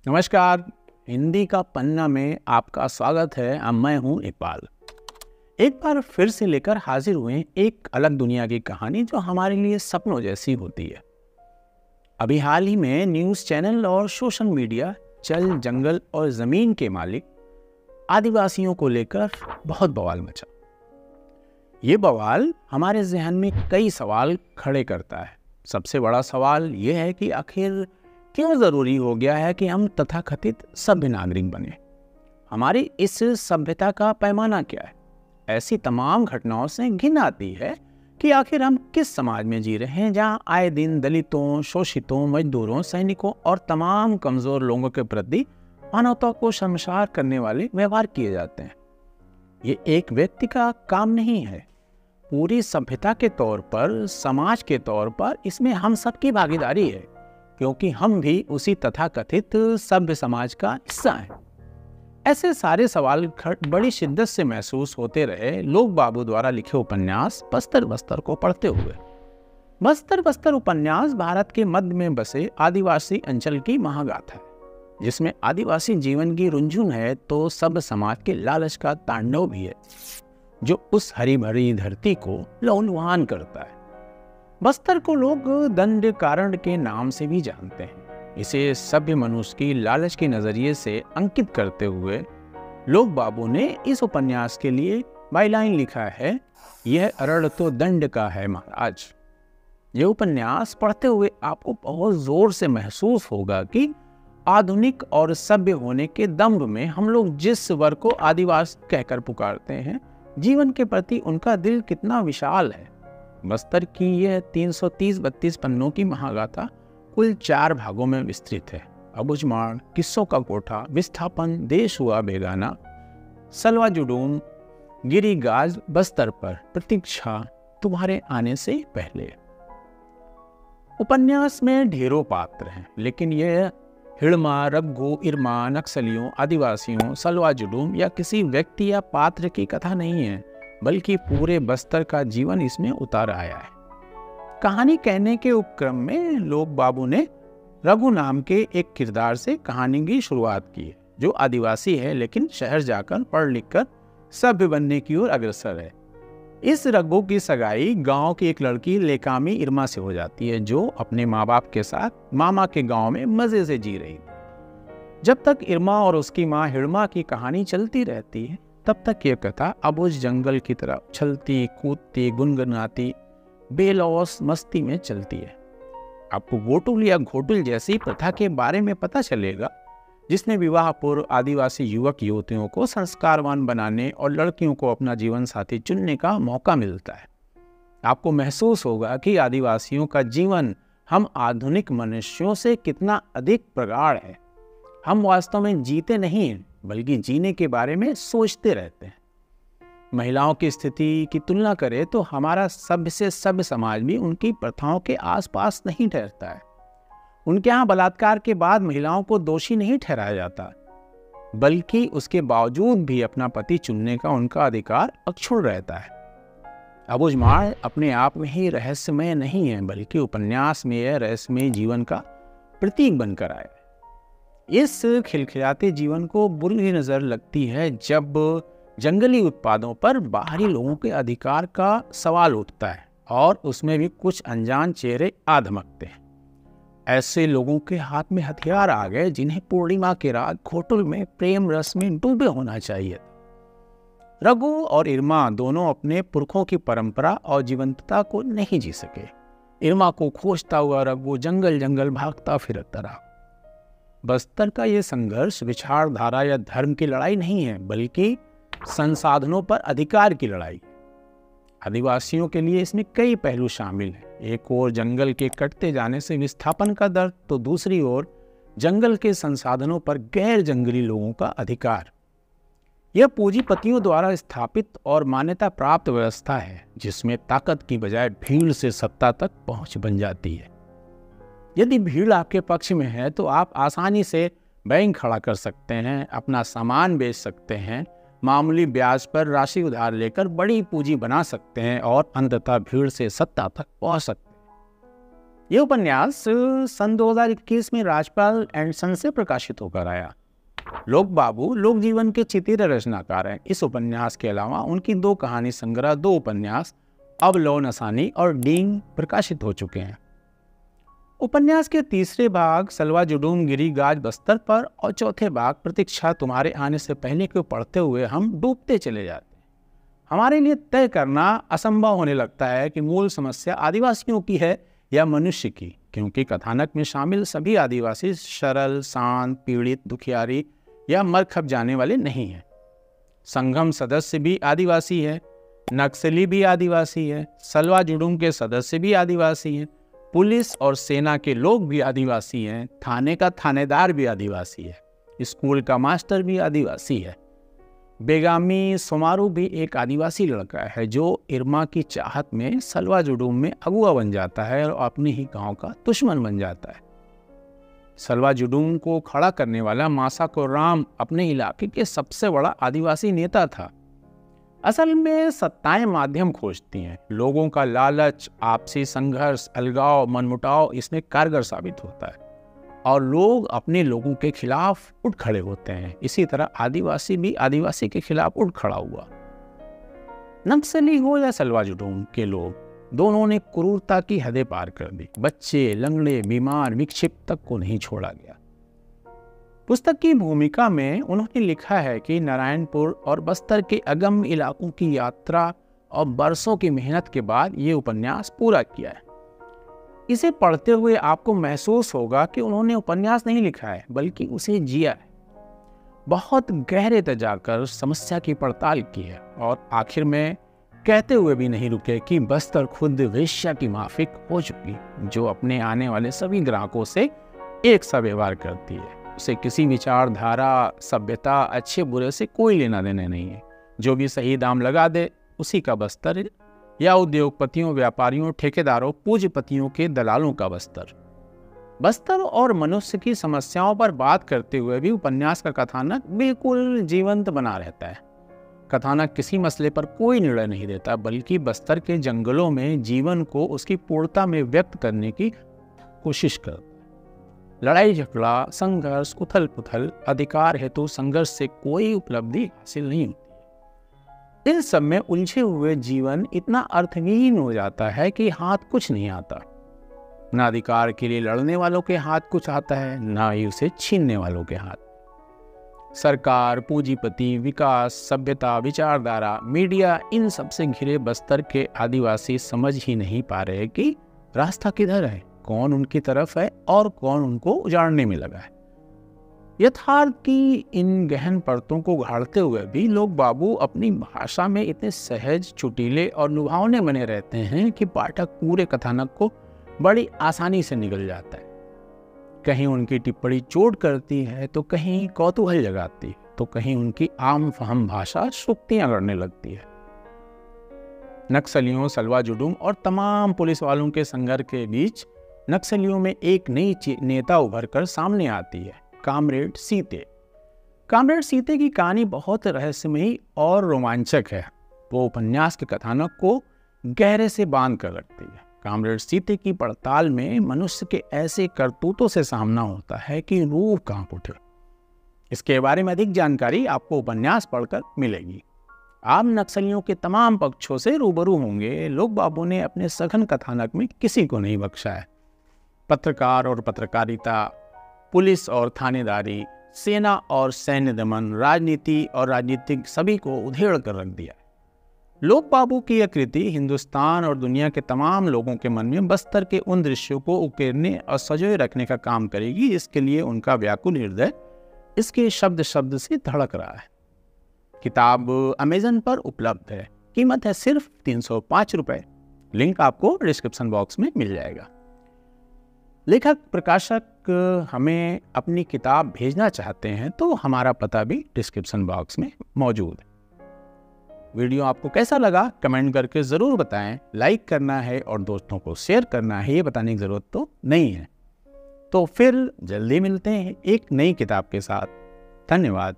नमस्कार। हिंदी का पन्ना में आपका स्वागत है। अब मैं हूं इकबाल। एक बार फिर से लेकर हाजिर हुए एक अलग दुनिया की कहानी जो हमारे लिए सपनों जैसी होती है। अभी हाल ही में न्यूज़ चैनल और सोशल मीडिया जल, जंगल और ज़मीन के मालिक आदिवासियों को लेकर बहुत बवाल मचा। ये बवाल हमारे जहन में कई सवाल खड़े करता है। सबसे बड़ा सवाल ये है कि आखिर क्यों ज़रूरी हो गया है कि हम तथाकथित सभ्य नागरिक बने। हमारी इस सभ्यता का पैमाना क्या है। ऐसी तमाम घटनाओं से घिन आती है कि आखिर हम किस समाज में जी रहे हैं जहां आए दिन दलितों, शोषितों, मजदूरों, सैनिकों और तमाम कमज़ोर लोगों के प्रति मानवता को शर्मसार करने वाले व्यवहार किए जाते हैं। ये एक व्यक्ति का काम नहीं है। पूरी सभ्यता के तौर पर, समाज के तौर पर इसमें हम सबकी भागीदारी है, क्योंकि हम भी उसी तथाकथित सभ्य समाज का हिस्सा हैं। ऐसे सारे सवाल बड़ी शिद्दत से महसूस होते रहे लोग बाबू द्वारा लिखे उपन्यास बस्तर बस्तर को पढ़ते हुए। बस्तर बस्तर उपन्यास भारत के मध्य में बसे आदिवासी अंचल की महागाथा है, जिसमें आदिवासी जीवन की रुंझुन है तो सभ्य समाज के लालच का तांडव भी है, जो उस हरी भरी धरती को लहूलुहान करता है। बस्तर को लोग दंड कारण के नाम से भी जानते हैं। इसे सभ्य मनुष्य की लालच के नजरिए से अंकित करते हुए लोग बाबू ने इस उपन्यास के लिए बाईलाइन लिखा है, यह अरड़ तो दंड का है महाराज। यह उपन्यास पढ़ते हुए आपको बहुत जोर से महसूस होगा कि आधुनिक और सभ्य होने के दंभ में हम लोग जिस वर्ग को आदिवासी कहकर पुकारते हैं, जीवन के प्रति उनका दिल कितना विशाल है। बस्तर की यह 330-32 पन्नों की महागाथा कुल 4 भागों में विस्तृत है। अबुझमाड़, किस्सों का कोठा, विस्थापन, देश हुआ बेगाना, सलवा जुडूम, गिरिगाज, बस्तर पर प्रतीक्षा, तुम्हारे आने से पहले। उपन्यास में ढेरों पात्र हैं, लेकिन यह हिड़मा, रग्गू, इरमा, नक्सलियों, आदिवासियों, सलवा जुडूम या किसी व्यक्ति या पात्र की कथा नहीं है, बल्कि पूरे बस्तर का जीवन इसमें उतार आया है। कहानी कहने के उपक्रम में लोग बाबू ने रघु नाम के एक किरदार से कहानी की शुरुआत की है, जो आदिवासी है लेकिन शहर जाकर पढ़ लिख कर सभ्य बनने की ओर अग्रसर है। इस रघु की सगाई गांव की एक लड़की लेकामी इरमा से हो जाती है, जो अपने माँ बाप के साथ मामा के गांव में मजे से जी रही थी। जब तक इरमा और उसकी माँ हिड़मा की कहानी चलती रहती है, तब तक ये कथा अबुझ जंगल की तरह उछलती, कूदती, गुनगुनाती, बेलौस मस्ती में चलती है। आपको गोटुल या घोटुल जैसी प्रथा के बारे में पता चलेगा, जिसमें विवाह पूर्व आदिवासी युवक युवतियों को संस्कारवान बनाने और लड़कियों को अपना जीवन साथी चुनने का मौका मिलता है। आपको महसूस होगा कि आदिवासियों का जीवन हम आधुनिक मनुष्यों से कितना अधिक प्रगाढ़ है। हम वास्तव में जीते नहीं हैं, बल्कि जीने के बारे में सोचते रहते हैं। महिलाओं की स्थिति की तुलना करें तो हमारा सभ्य से सभ्य समाज भी उनकी प्रथाओं के आसपास नहीं ठहरता है। उनके यहाँ बलात्कार के बाद महिलाओं को दोषी नहीं ठहराया जाता, बल्कि उसके बावजूद भी अपना पति चुनने का उनका अधिकार अक्षुण्ण रहता है। अबुझमाड़ अपने आप में ही रहस्यमय नहीं है, बल्कि उपन्यास में यह रहस्यमय जीवन का प्रतीक बनकर आया। इस खिलखिलाते जीवन को बुरी नजर लगती है जब जंगली उत्पादों पर बाहरी लोगों के अधिकार का सवाल उठता है और उसमें भी कुछ अनजान चेहरे आ धमकते हैं। ऐसे लोगों के हाथ में हथियार आ गए जिन्हें पूर्णिमा की रात घोटुल में प्रेम रस में डूबे होना चाहिए। रघु और इरमा दोनों अपने पुरखों की परंपरा और जीवंतता को नहीं जी सके। इरमा को खोजता हुआ रघु जंगल जंगल भागता फिरता रहा। बस्तर का ये संघर्ष विचारधारा या धर्म की लड़ाई नहीं है, बल्कि संसाधनों पर अधिकार की लड़ाई। आदिवासियों के लिए इसमें कई पहलू शामिल हैं। एक ओर जंगल के कटते जाने से विस्थापन का दर्द, तो दूसरी ओर जंगल के संसाधनों पर गैर जंगली लोगों का अधिकार। यह पूंजीपतियों द्वारा स्थापित और मान्यता प्राप्त व्यवस्था है, जिसमें ताकत की बजाय भीड़ से सत्ता तक पहुंच बन जाती है। यदि भीड़ आपके पक्ष में है तो आप आसानी से बैंक खड़ा कर सकते हैं, अपना सामान बेच सकते हैं, मामूली ब्याज पर राशि उधार लेकर बड़ी पूंजी बना सकते हैं और अंततः भीड़ से सत्ता तक पहुंच सकते हैं। ये उपन्यास सन 2021 में राजपाल एंड सन से प्रकाशित होकर आया। लोक बाबू लोक जीवन के चितीरे रचनाकार हैं। इस उपन्यास के अलावा उनकी 2 कहानी संग्रह, 2 उपन्यास अब लौ नसानी और डींग प्रकाशित हो चुके हैं। उपन्यास के तीसरे भाग सलवा जुडूम गिरी गाज बस्तर पर और चौथे भाग प्रतीक्षा तुम्हारे आने से पहले को पढ़ते हुए हम डूबते चले जाते हैं। हमारे लिए तय करना असंभव होने लगता है कि मूल समस्या आदिवासियों की है या मनुष्य की, क्योंकि कथानक में शामिल सभी आदिवासी सरल, शांत, पीड़ित, दुखियारी या मर खप जाने वाले नहीं हैं। संगम सदस्य भी आदिवासी है, नक्सली भी आदिवासी है, सलवा जुडूम के सदस्य भी आदिवासी हैं, पुलिस और सेना के लोग भी आदिवासी हैं, थाने का थानेदार भी आदिवासी है, स्कूल का मास्टर भी आदिवासी है। बेगामी सोमारू भी एक आदिवासी लड़का है जो इरमा की चाहत में सलवा जुडूम में अगुआ बन जाता है और अपने ही गांव का दुश्मन बन जाता है। सलवा जुडूम को खड़ा करने वाला मासा को राम अपने इलाके के सबसे बड़ा आदिवासी नेता था। असल में सत्ताएं माध्यम खोजती हैं। लोगों का लालच, आपसी संघर्ष, अलगाव, मनमुटाव इसमें कारगर साबित होता है और लोग अपने लोगों के खिलाफ उठ खड़े होते हैं। इसी तरह आदिवासी भी आदिवासी के खिलाफ उठ खड़ा हुआ। नक्सली हो या सलवा जुडूम के लोग, दोनों ने क्रूरता की हदें पार कर दी। बच्चे, लंगड़े, बीमार, विक्षिप्त तक को नहीं छोड़ा गया। पुस्तक की भूमिका में उन्होंने लिखा है कि नारायणपुर और बस्तर के अगम्य इलाकों की यात्रा और बरसों की मेहनत के बाद ये उपन्यास पूरा किया है। इसे पढ़ते हुए आपको महसूस होगा कि उन्होंने उपन्यास नहीं लिखा है बल्कि उसे जिया है। बहुत गहरे तक जाकर समस्या की पड़ताल की है और आखिर में कहते हुए भी नहीं रुके कि बस्तर खुद वेश्या की माफिक हो चुकी, जो अपने आने वाले सभी ग्राहकों से एक सा व्यवहार करती है। उसे किसी विचारधारा, सभ्यता, अच्छे बुरे से कोई लेना देना नहीं है। जो भी सही दाम लगा दे उसी का बस्तर, या उद्योगपतियों, व्यापारियों, ठेकेदारों, पूंजीपतियों के दलालों का बस्तर। बस्तर और मनुष्य की समस्याओं पर बात करते हुए भी उपन्यास का कथानक बिल्कुल जीवंत बना रहता है। कथानक किसी मसले पर कोई निर्णय नहीं देता बल्कि बस्तर के जंगलों में जीवन को उसकी पूर्णता में व्यक्त करने की कोशिश करता है। लड़ाई झगड़ा, संघर्ष, उथल पुथल, अधिकार हेतु संघर्ष से कोई उपलब्धि हासिल नहीं होती है। इन सब में उलझे हुए जीवन इतना अर्थहीन हो जाता है कि हाथ कुछ नहीं आता। न अधिकार के लिए लड़ने वालों के हाथ कुछ आता है, न ही उसे छीनने वालों के हाथ। सरकार, पूंजीपति, विकास, सभ्यता, विचारधारा, मीडिया, इन सब से घिरे बस्तर के आदिवासी समझ ही नहीं पा रहे कि रास्ता किधर है, कौन उनकी तरफ है और कौन उनको उजाड़ने में लगा है। यथार्थ की इन गहन परतों को उघाड़ते हुए भी लोक बाबू अपनी भाषा में इतने सहज, चुटीले और लुभावने बने रहते हैं कि पाठक पूरे कथानक को बड़ी आसानी से निगल जाता है। कहीं उनकी टिप्पणी चोट करती है तो कहीं कौतूहल जगाती है, तो कहीं उनकी आम फहम भाषा शुक्तियां करने लगती है। नक्सलियों, सलवा जुडूम और तमाम पुलिस वालों के संघर्ष के बीच नक्सलियों में एक नई नेता उभर कर सामने आती है, कामरेड सीते। कामरेड सीते की कहानी बहुत रहस्यमयी और रोमांचक है। वो उपन्यास के कथानक को गहरे से बांध कर रखती है। कामरेड सीते की पड़ताल में मनुष्य के ऐसे करतूतों से सामना होता है कि रूह कांप उठे। इसके बारे में अधिक जानकारी आपको उपन्यास पढ़कर मिलेगी। आप नक्सलियों के तमाम पक्षों से रूबरू होंगे। लोक बाबू ने अपने सघन कथानक में किसी को नहीं बख्शा है। पत्रकार और पत्रकारिता, पुलिस और थानेदारी, सेना और सैन्य दमन, राजनीति और राजनीतिक, सभी को उधेड़ कर रख दिया है। लोक बाबू की यह कृति हिंदुस्तान और दुनिया के तमाम लोगों के मन में बस्तर के उन दृश्यों को उकेरने और सजोए रखने का काम करेगी जिसके लिए उनका व्याकुल हृदय इसके शब्द शब्द से धड़क रहा है। किताब अमेजन पर उपलब्ध है। कीमत है सिर्फ 305 रुपये। लिंक आपको डिस्क्रिप्शन बॉक्स में मिल जाएगा। लेखक प्रकाशक हमें अपनी किताब भेजना चाहते हैं तो हमारा पता भी डिस्क्रिप्शन बॉक्स में मौजूद है। वीडियो आपको कैसा लगा कमेंट करके ज़रूर बताएं। लाइक करना है और दोस्तों को शेयर करना है, ये बताने की ज़रूरत तो नहीं है। तो फिर जल्दी मिलते हैं एक नई किताब के साथ। धन्यवाद।